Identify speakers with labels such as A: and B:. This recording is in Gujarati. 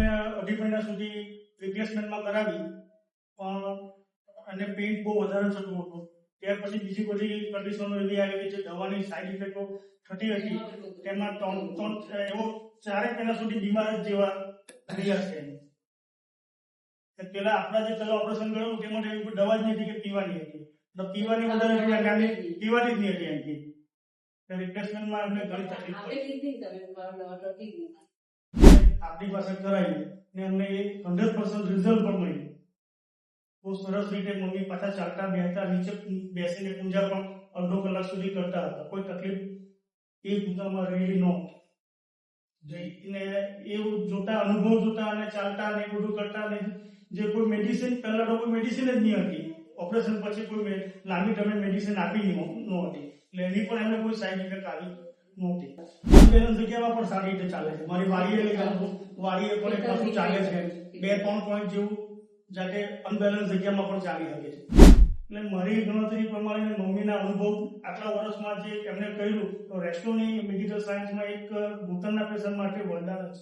A: 2.5 મહિના સુધી રિપ્લેસમેન્ટમાં કરાવી, પણ અને પેઇન્ટ બહુ વધારે થતું હતું. ત્યાર પછી બીજી બધી કન્ડિશનો એવી આવી કે જે દવાની સાઈડ ઇફેક્ટો થતી હતી, તેમાં 4 મહિના સુધી બીમાર જેવા રહ્યા છે. પેલા આપણા જે પેલા ઓપરેશન કર્યું તેમાં એવી કોઈ દવા જ નથી કે પીવાની હતી, પીવાની વધારે પીવાની જ નહીં હતી એમથી. રિપ્લેસમેન્ટમાં અમને ઘણી તકલીફ પડી. આપણી પાસે કરાવી ને અમને 100% રિઝલ્ટ પણ મળ્યું. બહુ સરસ રીતે મમ્મી પાછા ચાલતા બેસતા, નીચે બેસીને પૂજા પણ અડધો કલાક સુધી કરતા હતા. કોઈ તકલીફ એ પૂજામાં રહેલી નહોતી. ને એવું જોતા, અનુભવ જોતા અને ચાલતા ને બધું કરતા ને જે કોઈ મેડિસિન, પહેલા તો કોઈ મેડિસિન જ નહીં હતી. ઓપરેશન પછી કોઈ લાંબી ટર્મે મેડિસિન આપી નહોતી, એટલે એની પણ એમને કોઈ સાઈડ ઇફેક્ટ આવી નહોતી. અનબેલેન્સ જગ્યામાં પણ સારી રીતે ચાલે છે. મારી વાડીએ પણ એક વસ્તુ ચાલે છે, 2-3 પોઈન્ટ જેવું જાતે અનબેલેન્સ જગ્યામાં પણ ચાલી શકે છે. એટલે મારી ગણતરી પ્રમાણે મમ્મીના અનુભવ આટલા વર્ષમાં જે એમને કર્યું, તો રેસ્ટોની મેડિકલ સાયન્સમાં એક ઘૂંટણના પેશન્ટ માટે વરદાન જ